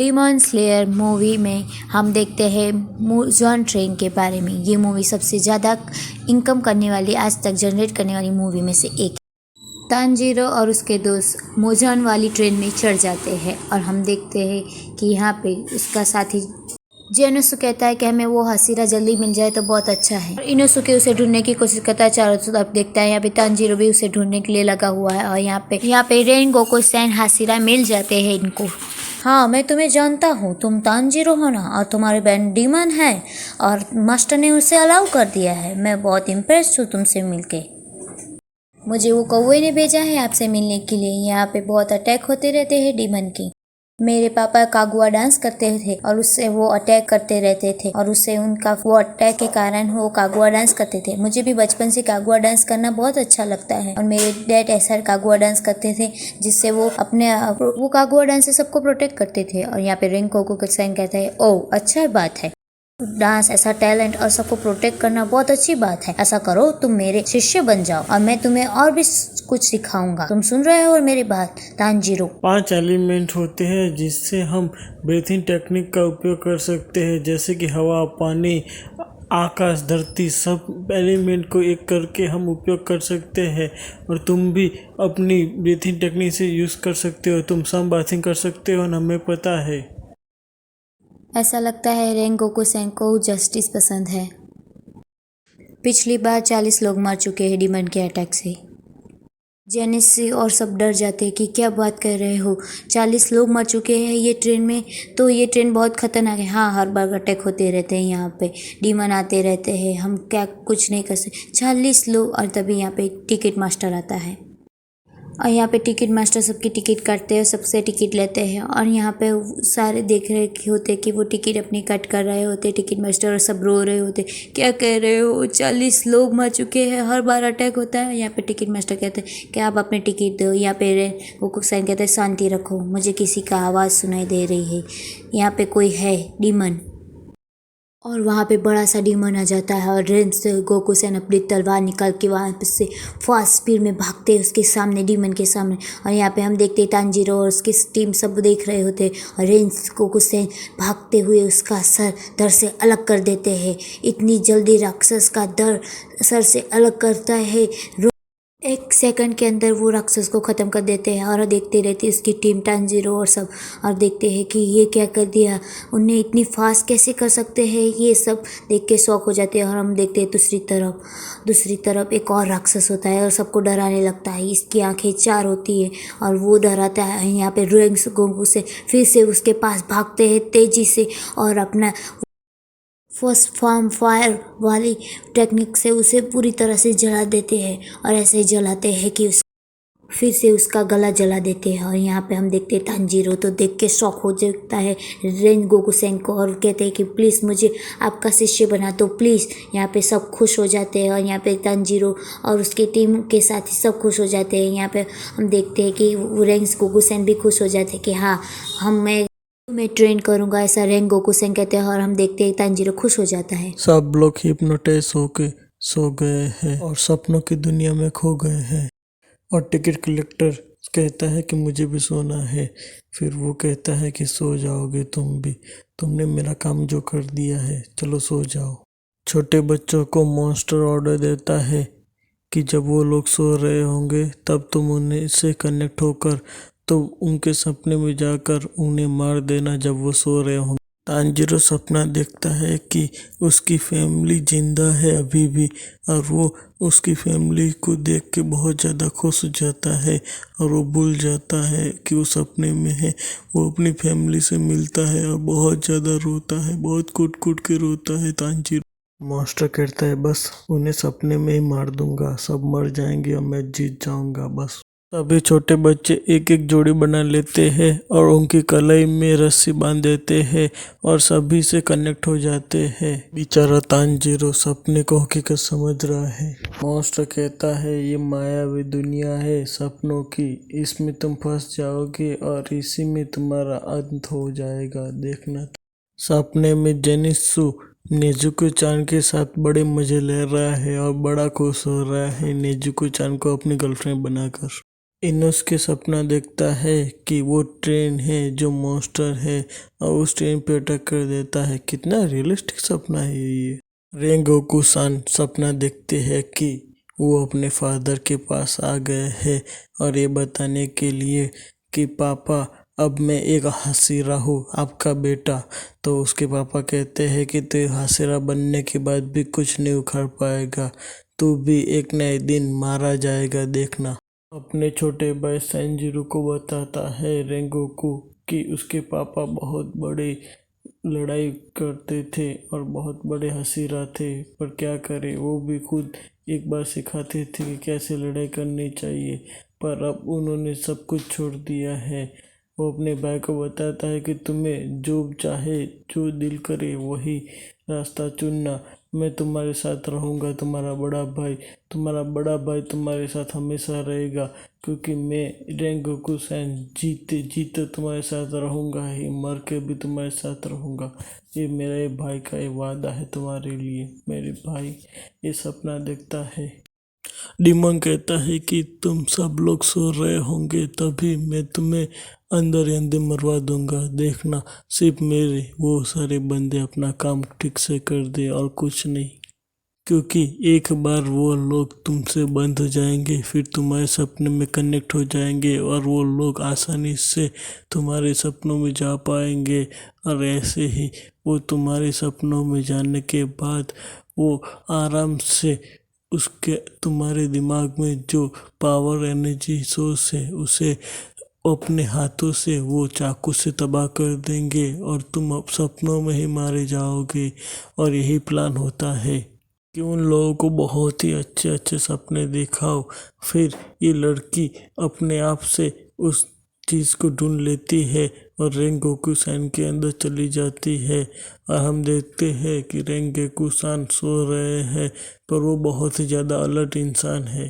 Demon slayer movie में हम देखते हैं मुजोन ट्रेन के बारे में। ये मूवी सबसे ज़्यादा इनकम करने वाली, आज तक जनरेट करने वाली मूवी में से एक। तानजीरो और उसके दोस्त मुजोन वाली ट्रेन में चढ़ जाते हैं और हम देखते हैं कि यहाँ पे उसका साथी जेनोसु कहता है कि हमें वो हसीरा जल्दी मिल जाए तो बहुत अच्छा है। और इनोसुके उसे ढूंढने की कोशिश करता है, चारों तरफ देखता है। यहाँ पे तानजीरो भी उसे ढूंढने के लिए लगा हुआ है और यहाँ पे रेन गोकू सैन हसीरा मिल जाते हैं इनको। हाँ, मैं तुम्हें जानता हूँ, तुम तानजीरो हो ना, और तुम्हारी बहन डीमन है और मास्टर ने उसे अलाउ कर दिया है। मैं बहुत इम्प्रेस्ड हूँ तुमसे मिलके। मुझे वो कौवे ने भेजा है आपसे मिलने के लिए। यहाँ पे बहुत अटैक होते रहते हैं डीमन के। मेरे पापा कागुआ डांस करते थे और उससे वो अटैक करते रहते थे और उससे उनका वो अटैक के कारण वो कागुआ डांस करते थे। मुझे भी बचपन से कागुआ डांस करना बहुत अच्छा लगता है और मेरे डैड ऐसा कागुआ डांस करते थे जिससे वो वो कागुआ डांस से सबको प्रोटेक्ट करते थे। और यहाँ पे रेंगोकू सैन कहता है, ओह अच्छा बात है, डांस ऐसा टैलेंट और सबको प्रोटेक्ट करना बहुत अच्छी बात है। ऐसा करो, तुम मेरे शिष्य बन जाओ और मैं तुम्हें और भी कुछ सिखाऊंगा। तुम सुन रहे हो और मेरी बात तानजीरो? 5 एलिमेंट होते हैं जिससे हम ब्रीथिंग टेक्निक का उपयोग कर सकते हैं, जैसे कि हवा, पानी, आकाश, धरती। सब एलिमेंट को एक करके हम उपयोग कर सकते हैं और तुम भी अपनी ब्रीथिंग टेक्निक से यूज़ कर सकते हो। तुम सम बाथिंग कर सकते हो ना, हमें पता है। ऐसा लगता है रेंगोकू सैन को जस्टिस पसंद है। पिछली बार 40 लोग मर चुके हैं डीमन के अटैक से। जेनेसी और सब डर जाते हैं कि क्या बात कर रहे हो, 40 लोग मर चुके हैं ये ट्रेन में, तो ये ट्रेन बहुत खतरनाक है। हाँ, हर बार अटैक होते रहते हैं, यहाँ पे डीमन आते रहते हैं, हम क्या कुछ नहीं कर सकते। 40 लोग। और तभी यहाँ पे टिकट मास्टर आता है और यहाँ पे टिकट मास्टर सबकी टिकट काटते हैं, सबसे टिकट लेते हैं और यहाँ पे सारे देख रहे होते कि वो टिकट अपनी कट कर रहे होते टिकट मास्टर, और सब रो रहे होते, क्या कह रहे हो, 40 लोग मर चुके हैं, हर बार अटैक होता है। यहाँ पे टिकट मास्टर कहते हैं कि आप अपने टिकट दो। यहाँ पे वो कुकसैन कहते हैं, शांति रखो, मुझे किसी का आवाज़ सुनाई दे रही है, यहाँ पे कोई है डीमन। और वहाँ पे बड़ा सा डीमन आ जाता है और गोकू सैन अपनी तलवार निकाल के वहाँ से फास्ट स्पीड में भागते हैं उसके सामने, डीमन के सामने। और यहाँ पे हम देखते हैं तानजीरो और उसकी टीम सब देख रहे होते हैं और गोकू सैन भागते हुए उसका सर धड़ से अलग कर देते हैं। इतनी जल्दी राक्षस का धड़ सर से अलग करता है, 1 सेकंड के अंदर वो राक्षस को ख़त्म कर देते हैं। और देखते रहते उसकी टीम तानजीरो और सब, और देखते हैं कि ये क्या कर दिया, उन्हें इतनी फास्ट कैसे कर सकते हैं, ये सब देख के शौक हो जाते हैं। और हम देखते हैं दूसरी तरफ एक और राक्षस होता है और सबको डराने लगता है। इसकी आंखें 4 होती है और वो डराता है। यहाँ पे रेंगोकू से फिर से उसके पास भागते हैं तेज़ी से और अपना फर्स्ट फॉर्म फायर वाली टेक्निक से उसे पूरी तरह से जला देते हैं और ऐसे ही जलाते हैं कि फिर से उसका गला जला देते हैं। और यहाँ पे हम देखते हैं तानजीरो तो देख के शॉक हो जाता है रेंगोकू सैन को और कहते हैं कि प्लीज़ मुझे आपका शिष्य बना दो प्लीज़। यहाँ पे सब खुश हो जाते हैं और यहाँ पे तानजीरो और उसकी टीम के साथ ही सब खुश हो जाते हैं। यहाँ पे हम देखते हैं कि रेंगोकू सैन भी खुश हो जाते हैं कि हाँ, मैं ट्रेन करूंगा, ऐसा रेंगोकू सैन कहते हैं। और हम देखते हैं तानजीरो खुश हो जाता है। सब लोग हिप्नोटाइज होके सो गए हैं और सपनों की दुनिया में खो गए हैं। और टिकट कलेक्टर कहता है कि मुझे भी सोना है। फिर वो कहता है कि सो जाओगे तुम भी, तुमने मेरा काम जो कर दिया है, चलो सो जाओ। छोटे बच्चों को मॉन्स्टर ऑर्डर देता है कि जब वो लोग सो रहे होंगे तब तुम उन्हें से कनेक्ट होकर तो उनके सपने में जाकर उन्हें मार देना जब वो सो रहे होंगे। तानजीरो सपना देखता है कि उसकी फैमिली जिंदा है अभी भी और वो उसकी फैमिली को देख के बहुत ज़्यादा खुश हो जाता है और वो भूल जाता है कि वो सपने में है। वो अपनी फैमिली से मिलता है और बहुत ज़्यादा रोता है, बहुत कूट कूट के रोता है तानजीरो। मास्टर कहता है बस उन्हें सपने में ही मार दूंगा, सब मर जाएंगे और मैं जीत जाऊंगा बस। सभी छोटे बच्चे एक एक जोड़ी बना लेते हैं और उनकी कलाई में रस्सी बांध देते हैं और सभी से कनेक्ट हो जाते हैं। बेचारा तानजीरो सपने को हकीकत समझ रहा है। मास्टर कहता है ये मायावी दुनिया है सपनों की, इसमें तुम फंस जाओगे और इसी में तुम्हारा अंत हो जाएगा, देखना। सपने में जेनित्सु नेजुको-चान के साथ बड़े मजे ले रहा है और बड़ा खुश हो रहा है नेजुको-चान को अपनी गर्लफ्रेंड बनाकर। इनोसके सपना देखता है कि वो ट्रेन है जो मॉन्स्टर है और उस ट्रेन पे अटैक कर देता है। कितना रियलिस्टिक सपना है ये। रेंगोकू सान सपना देखते हैं कि वो अपने फादर के पास आ गए हैं और ये बताने के लिए कि पापा अब मैं एक हाशिरा हूँ, आपका बेटा। तो उसके पापा कहते हैं कि तू हाशिरा बनने के बाद भी कुछ नहीं उखाड़ पाएगा, तू भी एक नए दिन मारा जाएगा, देखना। अपने छोटे भाई सैंजिरो को बताता है रेंगोकू कि उसके पापा बहुत बड़ी लड़ाई करते थे और बहुत बड़े हसीरा थे, पर क्या करे, वो भी खुद एक बार सिखाते थे कि कैसे लड़ाई करनी चाहिए, पर अब उन्होंने सब कुछ छोड़ दिया है। वो अपने भाई को बताता है कि तुम्हें जो चाहे, जो दिल करे वही रास्ता चुनना, मैं तुम्हारे साथ रहूँगा, तुम्हारा बड़ा भाई तुम्हारे साथ हमेशा रहेगा, क्योंकि मैं रेंगोकू सान जीते जीते तुम्हारे साथ रहूँगा ही, मर के भी तुम्हारे साथ रहूँगा। ये मेरे भाई का ये वादा है तुम्हारे लिए। मेरे भाई ये सपना देखता है। डिमोन कहता है कि तुम सब लोग सो रहे होंगे तभी मैं तुम्हें अंदर ही अंदर मरवा दूंगा, देखना सिर्फ मेरे वो सारे बंदे अपना काम ठीक से कर दे और कुछ नहीं, क्योंकि एक बार वो लोग तुमसे बंद हो जाएंगे फिर तुम्हारे सपने में कनेक्ट हो जाएंगे और वो लोग आसानी से तुम्हारे सपनों में जा पाएंगे। और ऐसे ही वो तुम्हारे सपनों में जाने के बाद वो आराम से उसके तुम्हारे दिमाग में जो पावर एनर्जी सोर्स है उसे अपने हाथों से वो चाकू से तबाह कर देंगे और तुम अब सपनों में ही मारे जाओगे। और यही प्लान होता है कि उन लोगों को बहुत ही अच्छे अच्छे सपने दिखाओ। फिर ये लड़की अपने आप से उस चीज़ को ढूंढ लेती है और रेंगोकू सान के अंदर चली जाती है और हम देखते हैं कि रेंगोकू सान सो रहे हैं, पर वो बहुत ही ज़्यादा अलर्ट इंसान है।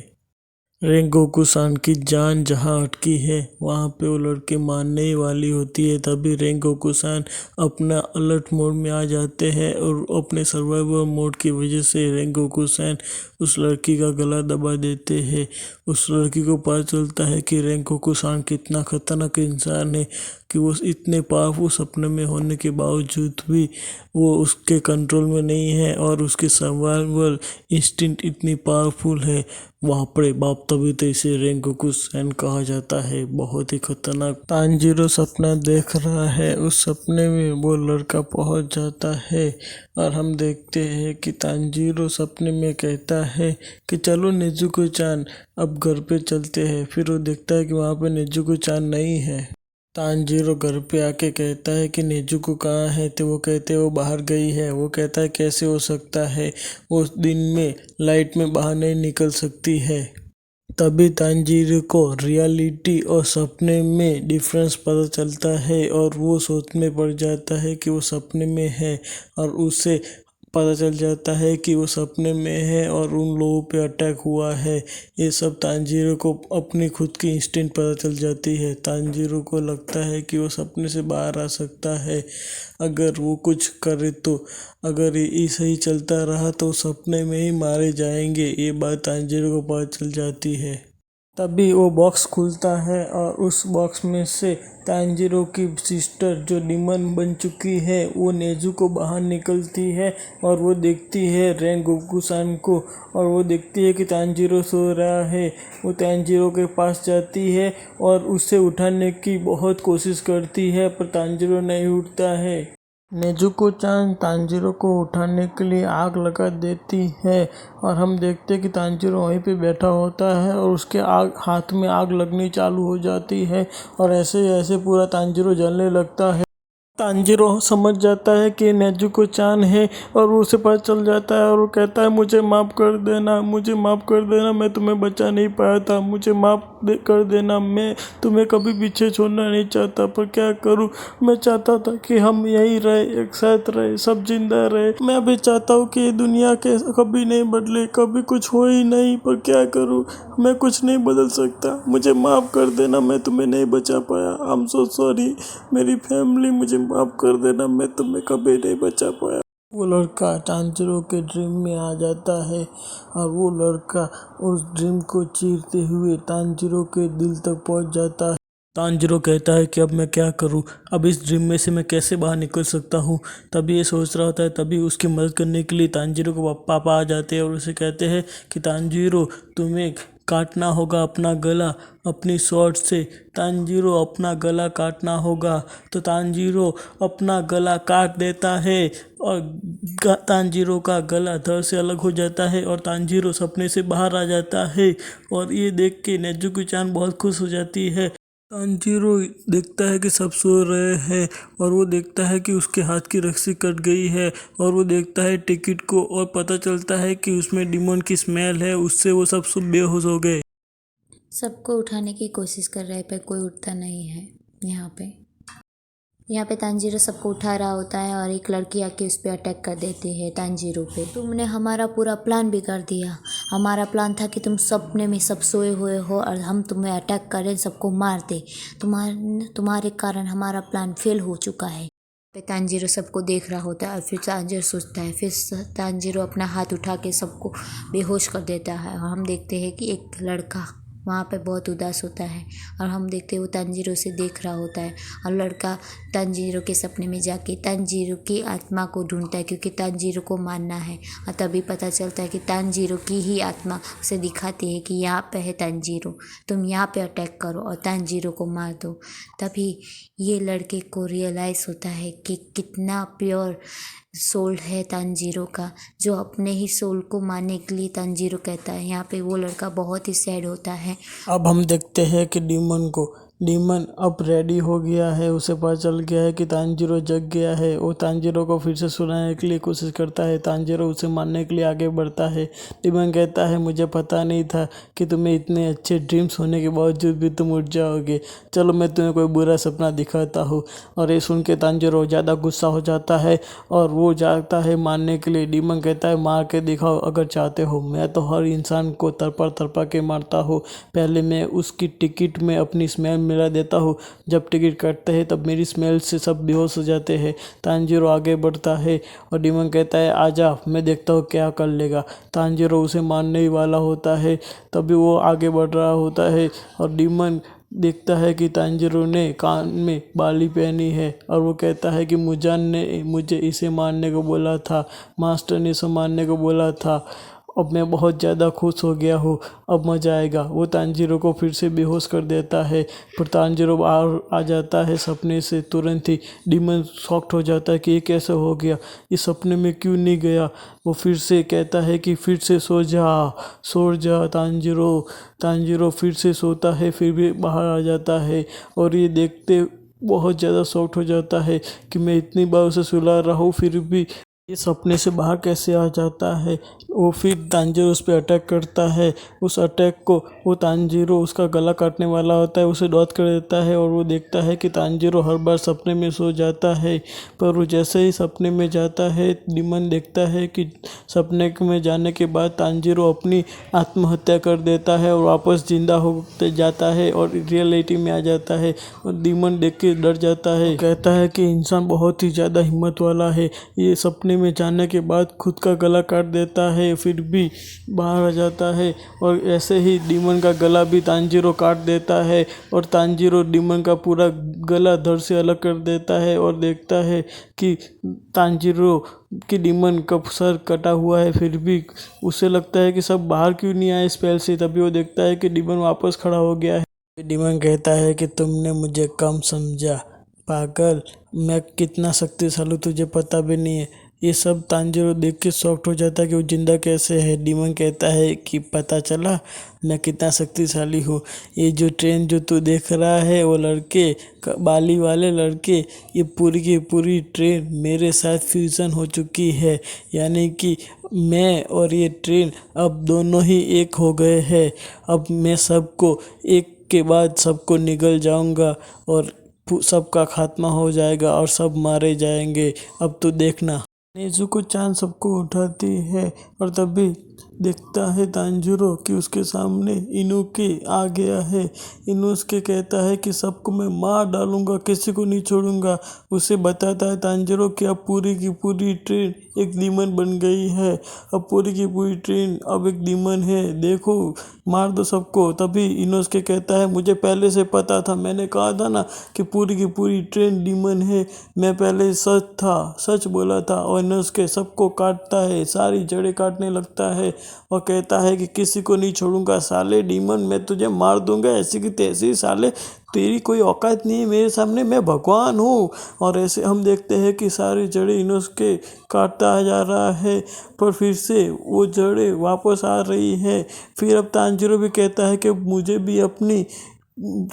रेंगोकू सान की जान जहाँ अटकी है वहाँ पे वो लड़की मारने ही वाली होती है, तभी रेंगोकू सान अपना अलर्ट मोड में आ जाते हैं और अपने सर्वाइवल मोड की वजह से रेंगोकू सान उस लड़की का गला दबा देते हैं। उस लड़की को पता चलता है कि रेंगोकू सान कितना खतरनाक इंसान है, कि वो इतने पावरफुल सपने में होने के बावजूद भी वो उसके कंट्रोल में नहीं है और उसकी सर्वाइवल इंस्टिंक्ट इतनी पावरफुल है। वहाँ पर बाप, तभी तो इसे रेंगोकू सान कहा जाता है, बहुत ही खतरनाक। तांजीरो सपना देख रहा है, उस सपने में वो लड़का पहुँच जाता है और हम देखते हैं कि तांजीरो सपने में कहता है कि चलो नेजुको चान अब घर पे चलते हैं। फिर वो देखता है कि वहाँ पे नेजुको चान नहीं है। तांजीरो घर पे आके कहता है कि नेजुको कहाँ है, तो वो कहते हैं वो बाहर गई है। वो कहता है कैसे हो सकता है, वो दिन में लाइट में बाहर नहीं निकल सकती है। तभी तांजीरो को रियलिटी और सपने में डिफरेंस पता चलता है और वो सोच में पड़ जाता है कि वो सपने में है और उसे पता चल जाता है कि वो सपने में है और उन लोगों पे अटैक हुआ है। ये सब तांजीरो को अपनी खुद की इंस्टिंक्ट पता चल जाती है। तांजीरो को लगता है कि वो सपने से बाहर आ सकता है अगर वो कुछ करे, तो अगर ये सही चलता रहा तो सपने में ही मारे जाएंगे। ये बात तांजीरो को पता चल जाती है। तभी वो बॉक्स खुलता है और उस बॉक्स में से तांजीरो की सिस्टर जो डीमन बन चुकी है वो नेजुको बाहर निकलती है और वो देखती है रेंगोकू सान को और वो देखती है कि तांजीरो सो रहा है। वो तांजीरो के पास जाती है और उसे उठाने की बहुत कोशिश करती है, पर तांजीरो नहीं उठता है। नेजुको चान तांजीरो को उठाने के लिए आग लगा देती है और हम देखते हैं कि तांजीरो वहीं पे बैठा होता है और उसके हाथ में आग लगनी चालू हो जाती है और ऐसे ऐसे पूरा तांजीरो जलने लगता है। तांजीरो समझ जाता है कि नेजुको चान है और उसे पता चल जाता है और वो कहता है मुझे माफ़ कर देना, मुझे माफ़ कर देना, मैं तुम्हें बचा नहीं पाया था, मुझे माफ़ कर देना, मैं तुम्हें कभी पीछे छोड़ना नहीं चाहता, पर क्या करूं, मैं चाहता था कि हम यहीं रहे, एक साथ रहे, सब जिंदा रहे। मैं भी चाहता हूँ कि दुनिया के कभी नहीं बदले, कभी कुछ हो ही नहीं, पर क्या करूँ, मैं कुछ नहीं बदल सकता, मुझे माफ़ कर देना, मैं तुम्हें नहीं बचा पाया, आई एम सो सॉरी। मेरी फैमिली, मुझे माफ़ कर देना, मैं तुम्हें कभी नहीं बचा पाया। वो लड़का तांजीरो के ड्रीम में आ जाता है और वो लड़का उस ड्रीम को चीरते हुए तांजीरो के दिल तक पहुंच जाता है। तांजीरो कहता है कि अब मैं क्या करूं, अब इस ड्रीम में से मैं कैसे बाहर निकल सकता हूं। तभी ये सोच रहा होता है, तभी उसकी मदद करने के लिए तांजीरो को पापा आ जाते हैं और उसे कहते हैं कि तांजीरो तुम्हें काटना होगा अपना गला अपनी स्वॉर्ड से। तांजीरो अपना गला काटना होगा तो तांजीरो अपना गला काट देता है और तांजीरो का गला धड़ से अलग हो जाता है और तांजीरो सपने से बाहर आ जाता है। और ये देख के नेजुको-चान बहुत खुश हो जाती है। तांजीरो देखता है कि सब सो रहे हैं और वो देखता है कि उसके हाथ की रस्सी कट गई है और वो देखता है टिकट को और पता चलता है कि उसमें डिमोन की स्मेल है, उससे वो सब बेहोश हो गए। सबको उठाने की कोशिश कर रहे पर कोई उठता नहीं है। यहाँ पे तांजीरो सबको उठा रहा होता है और एक लड़की आके उस पर अटैक कर देती है तांजीरो पे। तुमने हमारा पूरा प्लान बिगाड़ दिया। हमारा प्लान था कि तुम सपने में सब सोए हुए हो और हम तुम्हें अटैक करें, सबको मार दे। तुम्हारे कारण हमारा प्लान फेल हो चुका है। पे तांजीरो सबको देख रहा होता है और फिर तांजीरो सोचता है, फिर तांजीरो अपना हाथ उठा के सबको बेहोश कर देता है। और हम देखते हैं कि एक लड़का वहाँ पे बहुत उदास होता है और हम देखते हैं वो तांजीरो से देख रहा होता है और लड़का तांजीरो के सपने में जाके तांजीरो की आत्मा को ढूंढता है क्योंकि तांजीरो को मारना है। और तभी पता चलता है कि तांजीरो की ही आत्मा उसे दिखाती है कि यहाँ पे है तांजीरो, तुम यहाँ पे अटैक करो और तांजीरो को मार दो। तभी ये लड़के को रियलाइज़ होता है कि कितना प्योर सोल है तांजीरो का, जो अपने ही सोल को मारने के लिए तांजीरो कहता है। यहाँ पे वो लड़का बहुत ही सैड होता है। अब हम देखते हैं कि डीमन अब रेडी हो गया है। उसे पता चल गया है कि तांजीरो जग गया है। वो तांजीरो को फिर से सुलाने के लिए कोशिश करता है। तांजीरो उसे मारने के लिए आगे बढ़ता है। डीमन कहता है, मुझे पता नहीं था कि तुम्हें इतने अच्छे ड्रीम्स होने के बावजूद भी तुम उठ जाओगे। चलो मैं तुम्हें कोई बुरा सपना दिखाता हूँ। और ये सुन के तांजीरो ज़्यादा गुस्सा हो जाता है और वो जाता है मारने के लिए। डीमन कहता है, मार के दिखाओ अगर चाहते हो। मैं तो हर इंसान को तरपा के मारता हूँ। पहले मैं उसकी टिकट में अपनी स्मेल मिला देता हूँ। जब टिकट कटते हैं तब मेरी स्मेल से सब बेहोश हो जाते हैं। तांजीरो आगे बढ़ता है और डीमन कहता है, आजा मैं देखता हूँ क्या कर लेगा। तांजीरो उसे मारने ही वाला होता है। तभी वो आगे बढ़ रहा होता है और डीमन देखता है कि तांजीरो ने कान में बाली पहनी है और वो कहता है कि मुजान ने मुझे इसे मारने को बोला था, मास्टर ने इसे मारने को बोला था। अब मैं बहुत ज़्यादा खुश हो गया हूँ, अब मज़ा आएगा। वो तांजीरो को फिर से बेहोश कर देता है पर तांजीरो बाहर आ जाता है सपने से तुरंत ही। डीमन शॉक्ड हो जाता है कि ये कैसे हो गया, इस सपने में क्यों नहीं गया। वो फिर से कहता है कि फिर से सो जा तांजीरो फिर से सोता है, फिर भी बाहर आ जाता है और ये देखते बहुत ज़्यादा शॉक्ड हो जाता है कि मैं इतनी बार उसे सुला रहा हूँ फिर भी ये सपने से बाहर कैसे आ जाता है। वो फिर तांजीरो उस पर अटैक करता है। उस अटैक को वो तांजीरो उसका गला काटने वाला होता है, उसे डॉट कर देता है और वो देखता है कि तांजीरो हर बार सपने में सो जाता है। पर वो जैसे ही सपने में जाता है, डीमन देखता है कि सपने में जाने के बाद तांजीरो अपनी आत्महत्या कर देता है और वापस जिंदा होते जाता है और रियलिटी में आ जाता है। और डीमन देख के डर जाता है, कहता है कि इंसान बहुत ही ज़्यादा हिम्मत वाला है, ये सपने में जाने के बाद खुद का गला काट देता है फिर भी बाहर आ जाता है। और ऐसे ही डीमन का गला भी तांजीरो काट देता है और तांजीरो डीमन का पूरा गला धड़ से अलग कर देता है और देखता है कि तांजीरो कि डीमन का सर कटा हुआ है। फिर भी उसे लगता है कि सब बाहर क्यों नहीं आए स्पेल से। तभी वो देखता है कि डीमन वापस खड़ा हो गया है। डीमन कहता है कि तुमने मुझे कम समझा पागल, मैं कितना शक्तिशाली तुझे पता भी नहीं है। ये सब तांजीरो देख के शॉक्ड हो जाता है कि वो जिंदा कैसे है। डीमन कहता है कि पता चला मैं कितना शक्तिशाली हूँ। ये जो ट्रेन जो तू देख रहा है, वो लड़के बाली वाले लड़के, ये पूरी की पूरी ट्रेन मेरे साथ फ्यूज़न हो चुकी है। यानी कि मैं और ये ट्रेन अब दोनों ही एक हो गए हैं। अब मैं सबको एक के बाद सबको निगल जाऊंगा और सबका खात्मा हो जाएगा और सब मारे जाएंगे। अब तो देखना। नेजुको-चान सबको उठाती है और तभी देखता है तांजीरो कि उसके सामने इनुके आ गया है। इनुके कहता है कि सबको मैं मार डालूंगा, किसी को नहीं छोड़ूंगा। उसे बताता है तांजीरो कि अब पूरी की पूरी ट्रेन एक डीमन बन गई है। अब पूरी की पूरी ट्रेन अब एक डीमन है, देखो मार दो सबको। तभी इनुके कहता है मुझे पहले से पता था, मैंने कहा था ना कि पूरी की पूरी ट्रेन डीमन है, मैं पहले सच बोला था। और इनुके सबको काटता है, सारी जड़ें काटने लगता है और कहता है कि किसी को नहीं छोड़ूंगा, साले डीमन मैं तुझे मार दूंगा ऐसी की तैसी, साले तेरी कोई औकात नहीं है मेरे सामने, मैं भगवान हूँ। और ऐसे हम देखते हैं कि सारी जड़ें इनुके काटता जा रहा है, पर फिर से वो जड़ें वापस आ रही है। फिर अब तांजीरो भी कहता है कि मुझे भी अपनी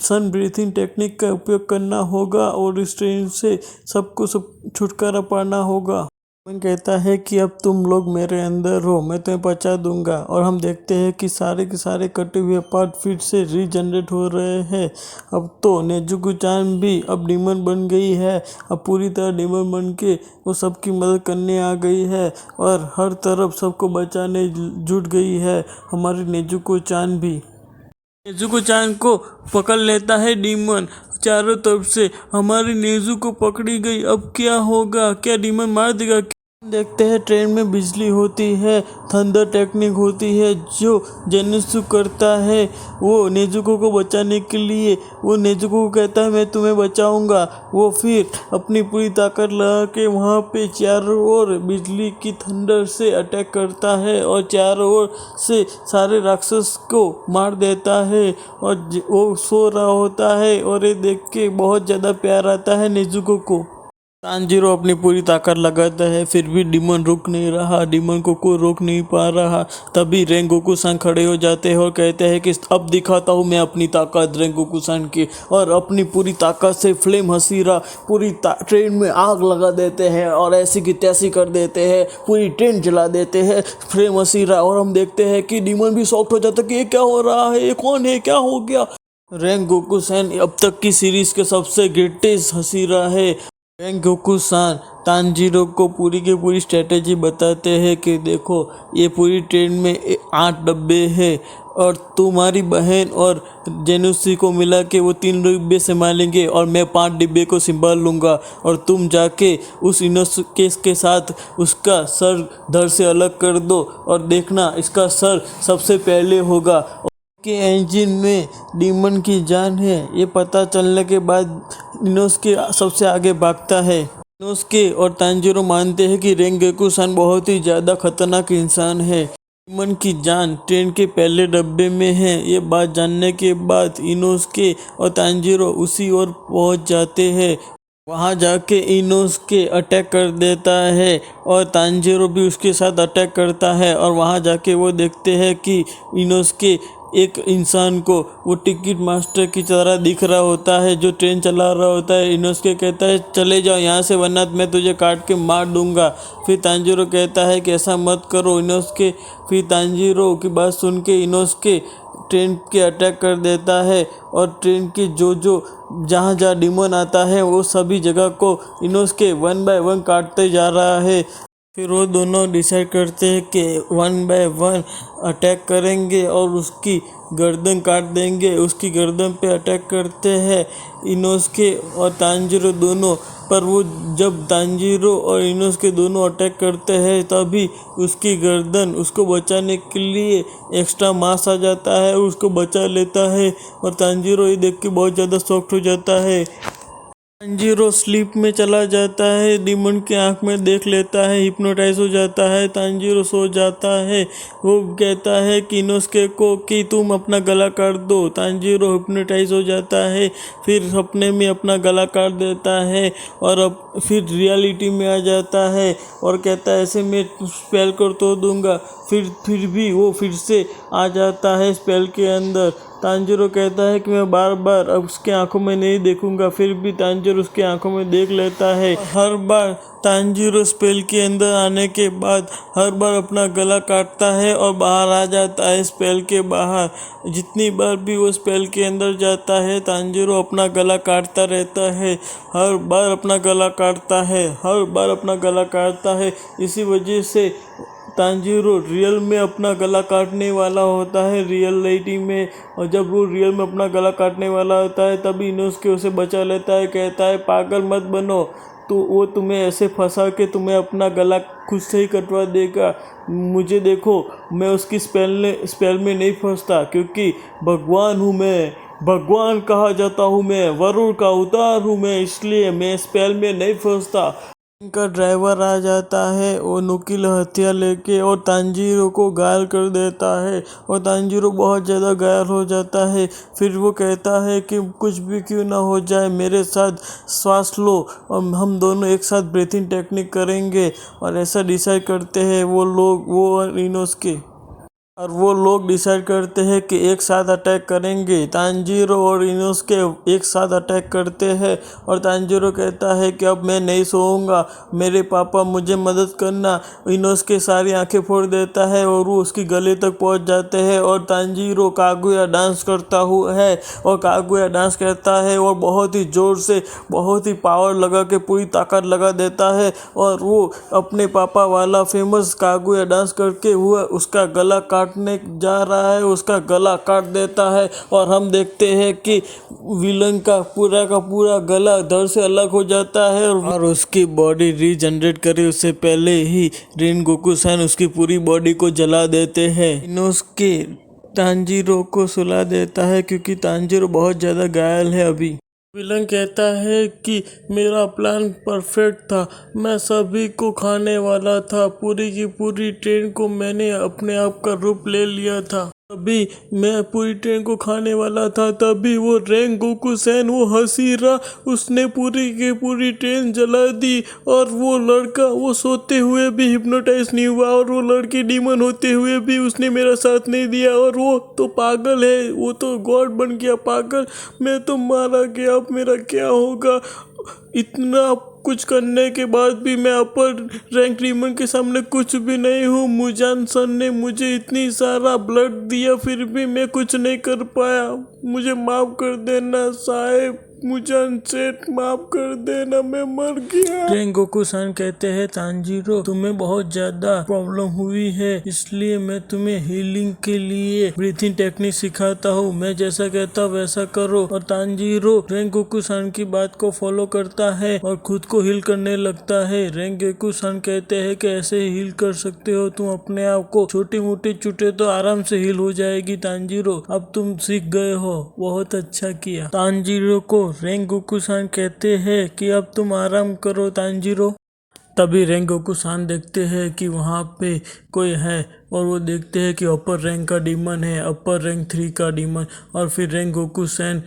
सन ब्रीथिंग टेक्निक का उपयोग करना होगा और इस ट्रेन से सबको छुटकारा पाना होगा। मन कहता है कि अब तुम लोग मेरे अंदर हो, मैं तुम्हें बचा दूंगा। और हम देखते हैं कि सारे के सारे कटे हुए पार्ट फिर से रीजनरेट हो रहे हैं। अब तो नेजुको-चान भी अब डीमन बन गई है, अब पूरी तरह डीमन बन के वो सबकी मदद करने आ गई है और हर तरफ सबको बचाने जुट गई है हमारी नेजुको-चान भी। नेजुको-चान को पकड़ लेता है डीमन चारों तरफ से, हमारी नेजुको पकड़ी गई, अब क्या होगा, क्या डीमन मार देगा। देखते हैं ट्रेन में बिजली होती है, थंडर टेक्निक होती है जो जेनित्सु करता है वो नेजुको को बचाने के लिए। वो नेजुको को कहता है मैं तुम्हें बचाऊंगा। वो फिर अपनी पूरी ताकत लगा के वहाँ पे चारों ओर बिजली की थंडर से अटैक करता है और चारों ओर से सारे राक्षस को मार देता है। और वो सो रहा होता है और ये देख के बहुत ज़्यादा प्यार आता है नेजुको को। तांजीरो अपनी पूरी ताकत लगाता है, फिर भी डीमन रुक नहीं रहा, डीमन को कोई रोक नहीं पा रहा। तभी रेंगोकू-सान खड़े हो जाते हैं और कहते हैं कि अब दिखाता हूँ मैं अपनी ताकत रेंगोकू-सान की। और अपनी पूरी ताकत से फ्लेम हसीरा पूरी ट्रेन में आग लगा देते हैं और ऐसी की तैसी कर देते हैं, पूरी ट्रेन जला देते हैं फ्लेम हसीरा। और हम देखते हैं कि डीमन भी शॉक्ड हो जाता है कि ये क्या हो रहा है, ये कौन है, क्या हो गया। रेंगोकू-सान अब तक की सीरीज के सबसे ग्रेटेस्ट हसीरा है। रेंगोकू-सान तांजीरो को पूरी की पूरी स्ट्रेटेजी बताते हैं कि देखो ये पूरी ट्रेन में 8 डब्बे हैं और तुम्हारी बहन और जेनुसी को मिला के वो 3 डिब्बे संभालेंगे और मैं 5 डिब्बे को संभाल लूँगा। और तुम जाके उस इनोसुके के साथ उसका सर धड़ से अलग कर दो और देखना इसका सर सबसे पहले होगा। के इंजन में डीमन की जान है, ये पता चलने के बाद इनोसुके सबसे आगे भागता है। इनोसुके और तांजीरो मानते हैं कि रेंगोकू-सान बहुत ही ज़्यादा खतरनाक इंसान है। डीमन की जान ट्रेन के पहले डब्बे में है, ये बात जानने के बाद इनोसुके और तांजीरो उसी ओर पहुंच जाते हैं। वहाँ जाके इनोसुके अटैक कर देता है और तांजीरो भी उसके साथ अटैक करता है। और वहाँ जाके वो देखते हैं कि इनोसुके एक इंसान को वो टिकट मास्टर की तरह दिख रहा होता है जो ट्रेन चला रहा होता है। इनोसुके कहता है चले जाओ यहाँ से वरना मैं तुझे काट के मार दूंगा। फिर तांजीरो कहता है कि ऐसा मत करो। इनोसुके फिर तांजीरो की बात सुन के इनोसुके ट्रेन के अटैक कर देता है और ट्रेन की जो जहाँ डीमन आता है वो सभी जगह को इनोसुके 1 बाय 1 काटते जा रहा है। फिर वो दोनों डिसाइड करते हैं कि 1 बाय 1 अटैक करेंगे और उसकी गर्दन काट देंगे। उसकी गर्दन पे अटैक करते हैं इनोसुके और तांजीरो दोनों। पर वो जब तांजीरो और इनोसुके दोनों अटैक करते हैं तभी उसकी गर्दन उसको बचाने के लिए एक्स्ट्रा मांस आ जाता है, उसको बचा लेता है। और तांजीरो ये देख के बहुत ज़्यादा शॉक्ड हो जाता है। तांजीरो स्लीप में चला जाता है, डीमन की आंख में देख लेता है, हिप्नोटाइज हो जाता है। तांजीरो सो जाता है। वो कहता है कि इनोसुके को कि तुम अपना गला काट दो। तांजीरो हिप्नोटाइज हो जाता है, फिर सपने में अपना गला काट देता है और अब फिर रियलिटी में आ जाता है और कहता है ऐसे मैं स्पेल को तोड़ दूंगा। फिर भी वो फिर से आ जाता है स्पेल के अंदर। तांजीरो कहता है कि मैं बार बार अब उसके आंखों में नहीं देखूंगा, फिर भी तांजीरो उसकी आंखों में देख लेता है। हर बार तांजीरो स्पेल के अंदर आने के बाद हर बार अपना गला काटता है और बाहर आ जाता है स्पेल के बाहर। जितनी बार भी वो स्पेल के अंदर जाता है तांजीरो अपना गला काटता रहता है, हर बार अपना गला काटता है, हर बार अपना गला काटता है। इसी वजह से तांजीरो रियल में अपना गला काटने वाला होता है रियलिटी में, और जब वो रियल में अपना गला काटने वाला होता है तब इनोसुके उसे बचा लेता है, कहता है पागल मत बनो, तो वो तुम्हें ऐसे फंसा के तुम्हें अपना गला खुद से ही कटवा देगा। मुझे देखो, मैं उसकी स्पेल में नहीं फंसता, क्योंकि भगवान हूँ मैं, भगवान कहा जाता हूँ मैं, वरुण का अवतार हूँ मैं, इसलिए मैं स्पेल में नहीं फंसता। इनका ड्राइवर आ जाता है और नुकीला हथियार लेके और तांजीरो को घायल कर देता है, और तांजीरो बहुत ज़्यादा घायल हो जाता है। फिर वो कहता है कि कुछ भी क्यों ना हो जाए, मेरे साथ श्वास लो और हम दोनों एक साथ ब्रीथिंग टेक्निक करेंगे। और ऐसा डिसाइड करते हैं वो लोग, वो और इनोसुके, और वो लोग डिसाइड करते हैं कि एक साथ अटैक करेंगे। तांजीरो और इनोसुके एक साथ अटैक करते हैं, और तांजीरो कहता है कि अब मैं नहीं सोऊंगा, मेरे पापा मुझे मदद करना। इनोसुके सारी आंखें फोड़ देता है और वो उसकी गले तक पहुंच जाते हैं, और तांजीरो कागुया डांस करता हुआ है, और कागुया डांस करता है और बहुत ही ज़ोर से, बहुत ही पावर लगा के, पूरी ताकत लगा देता है, और वो अपने पापा वाला फेमस कागुया डांस करके हुआ उसका गला काटने जा रहा है, उसका गला काट देता है। और हम देखते हैं कि विलन का पूरा गला धड़ से अलग हो जाता है, और उसकी बॉडी रीजनरेट करे उससे पहले ही रेनगोकू-सान उसकी पूरी बॉडी को जला देते हैं। इनोसुके तांजीरो को सुला देता है क्योंकि तांजीरो बहुत ज़्यादा घायल है अभी। विलन कहता है कि मेरा प्लान परफेक्ट था, मैं सभी को खाने वाला था, पूरी की पूरी ट्रेन को मैंने अपने आप का रूप ले लिया था, तभी मैं पूरी ट्रेन को खाने वाला था, तभी वो रेंगोकू-सान वो हसीरा उसने पूरी की पूरी ट्रेन जला दी, और वो लड़का वो सोते हुए भी हिप्नोटाइज नहीं हुआ, और वो लड़की डीमन होते हुए भी उसने मेरा साथ नहीं दिया, और वो तो पागल है, वो तो गॉड बन गया पागल, मैं तो मारा गया, अब मेरा क्या होगा। इतना कुछ करने के बाद भी मैं अपर रैंक डीमन के सामने कुछ भी नहीं हूँ। मुजान सन ने मुझे इतनी सारा ब्लड दिया फिर भी मैं कुछ नहीं कर पाया, मुझे माफ़ कर देना साहेब, मुजान सेठ माफ़ कर देना, मैं मर गया। रेंगोकू-सान कहते हैं तांजीरो तुम्हें बहुत ज़्यादा प्रॉब्लम हुई है, इसलिए मैं तुम्हें हीलिंग के लिए ब्रीथिंग टेक्निक सिखाता हूँ, मैं जैसा कहता वैसा करो। और तांजीरो रेंगोकू-सान की बात को फॉलो करता है और खुद को हील करने लगता है। रेंगोकू-सान कहते हैं कि ऐसे हील कर सकते हो तुम अपने आप को, छोटी मोटी चोटें तो आराम से हील हो जाएगी तांजीरो, अब तुम सीख गए हो, बहुत अच्छा किया। तांजीरो को रेंगोकू-सान कहते हैं कि अब तुम आराम करो तांजीरो। तभी रेंगोकू-सान देखते हैं कि वहाँ पे कोई है, और वो देखते हैं कि अपर रैंक का डीमन है, अपर रैंक 3 का डीमन, और फिर रेंगोकू-सान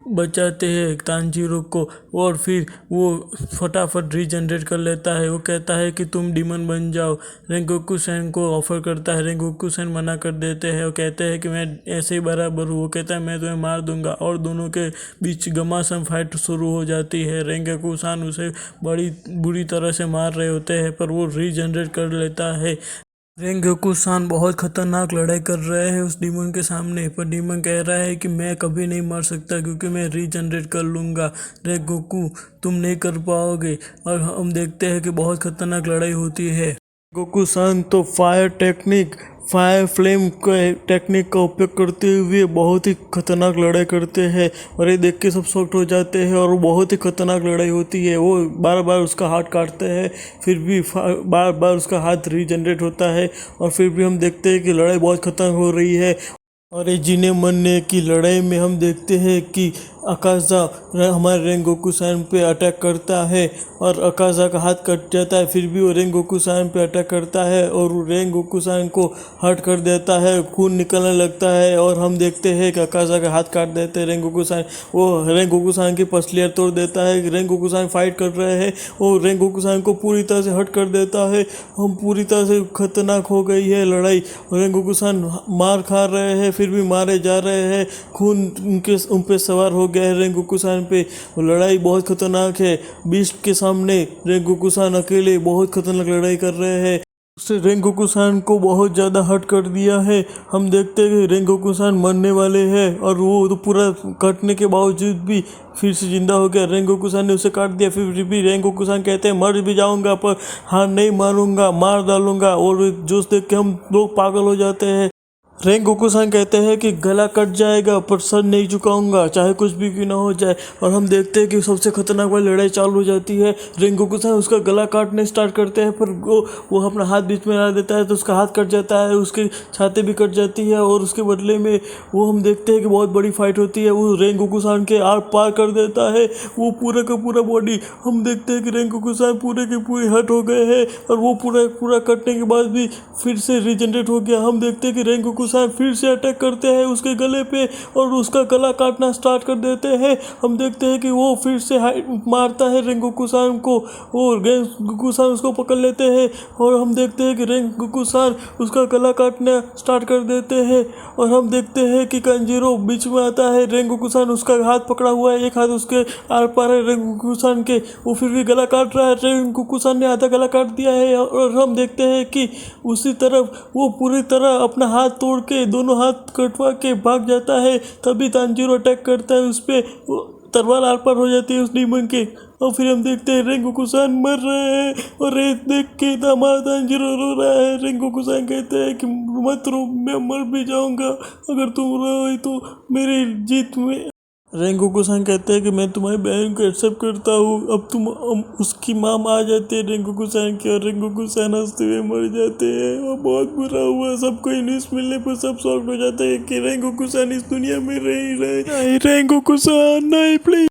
बचाते हैं तांजीरो को, और फिर वो फटाफट रीजनरेट कर लेता है। वो कहता है कि तुम डीमन बन जाओ, रेंगोकू-सान को ऑफर करता है, रेंगोकू-सान मना कर देते हैं, वो कहते हैं कि मैं ऐसे ही बराबर हूँ, वो कहता है मैं तुम्हें मार दूंगा, और दोनों के बीच घमासान फाइट शुरू हो जाती है। रेंगोकू-सान उसे बड़ी बुरी तरह से मार रहे होते हैं पर वो रीजनरेट कर लेता है। रेंगोकू-सान बहुत खतरनाक लड़ाई कर रहे हैं उस डीमन के सामने, पर डीमन कह रहा है कि मैं कभी नहीं मर सकता क्योंकि मैं रीजनरेट कर लूँगा, रेंगोकू तुम नहीं कर पाओगे। और हम देखते हैं कि बहुत खतरनाक लड़ाई होती है। रेंगोकू-सान तो फायर फ्लेम टेक्निक का उपयोग करते हुए बहुत ही खतरनाक लड़ाई करते हैं, और ये देख के सब शॉक्ड हो जाते हैं, और बहुत ही खतरनाक लड़ाई होती है। वो बार बार उसका हाथ काटते हैं, फिर भी बार बार उसका हाथ रीजनरेट होता है, और फिर भी हम देखते हैं कि लड़ाई बहुत खतरनाक हो रही है। और ये जीने मरने की लड़ाई में हम देखते हैं कि अकाज़ा हमारे रेंगोकू-सान पे अटैक करता है, और अकाज़ा का हाथ कट जाता है, फिर भी वो रेंगोकू-सान पे अटैक करता है और रेंगोकू-सान को हर्ट कर देता है, खून निकलने लगता है, और हम देखते हैं कि अकाज़ा का हाथ काट देते हैं रेंगोकू-सान, वो रेंगोकू-सान की पसलियाँ तोड़ देता है। रेंगोकू-सान फाइट कर रहे हैं, वो रेंगोकू-सान को पूरी तरह से हर्ट कर देता है, हम पूरी तरह से खतरनाक हो गई है लड़ाई। रेंगोकू-सान मार खा रहे हैं फिर भी मारे जा रहे हैं, खून उन पे सवार हो गया है रेंगोकू-सान पे। लड़ाई बहुत खतरनाक है, बीस्ट के सामने रेंगोकू-सान अकेले बहुत खतरनाक लड़ाई कर रहे हैं। उससे रेंगोकुसान को बहुत ज़्यादा हर्ट कर दिया है। हम देखते हैं कि रेंगोकुसान मरने वाले हैं और वो तो पूरा कटने के बावजूद भी फिर से जिंदा हो गया। रेंगोकुसान ने उसे काट दिया, फिर भी रेंगोकुसान कहते हैं मर भी जाऊंगा पर हार नहीं मानूंगा, मार डालूंगा। और जोश देख के हम लोग पागल हो जाते हैं। रेंगोकुसान कहते हैं कि गला कट जाएगा पर सर नहीं झुकाऊंगा, चाहे कुछ भी क्यों ना हो जाए। और हम देखते हैं कि सबसे खतरनाक वाली लड़ाई चालू हो जाती है। रेंगोकुसान उसका गला काटने स्टार्ट करते हैं पर वो अपना हाथ बीच में ला देता है तो उसका हाथ कट जाता है, उसकी छाती भी कट जाती है। और उसके बदले में वो हम देखते हैं कि बहुत बड़ी फाइट होती है। वो रेंगोकुसान के आर पार कर देता है वो पूरा का पूरा बॉडी। हम देखते हैं कि रेंगोकुसान पूरे के पूरे हर्ट हो गए हैं और वो पूरा कटने के बाद भी फिर से रिजनरेट हो गया। हम देखते हैं कि रेंगोकुसान फिर से अटैक करते हैं उसके गले पे और उसका गला काटना स्टार्ट कर देते हैं। हम देखते हैं कि वो फिर से मारता है रेंगोकुसान को और रेंगोकुसान उसको पकड़ लेते हैं। और हम देखते हैं कि रेंगोकुसान उसका गला काटना स्टार्ट कर देते हैं। और हम देखते हैं कि कंजीरो बीच में आता है। रेंगोकुसान उसका हाथ पकड़ा हुआ है, एक हाथ उसके आर पार है रेंगोकुसान के, वो फिर भी गला काट रहा है। रेंगोकुसान ने आधा गला काट दिया है और हम देखते हैं कि उसी तरफ वो पूरी तरह अपना हाथ तोड़ के दोनों हाथ कटवा के भाग जाता है। तभी तांजीरो अटैक करता है उस पे, तलवार आर पार हो जाती है उस डीमन के। और फिर हम देखते हैं रेंगोकुसान मर रहा है और ये देख के हमारा तांजीरो रो रहा है। रेंगोकुसान कहते हैं कि मत रो, मैं मर भी जाऊंगा, अगर तुम रोए तो मेरी जीत में। रेंगोकुसान कहते हैं कि मैं तुम्हारी बहन को एक्सेप्ट करता हूँ। अब उसकी माम आ जाती है रेंगोकुसान की और रेंगोकुसान हंसते हुए मर जाते हैं। और बहुत बुरा हुआ, सबको न्यूज़ मिलने पर सब शॉक्ड हो जाते हैं कि रेंगोकुसान इस दुनिया में रह ही रहे। नहीं रेंगोकुसान नहीं, प्लीज।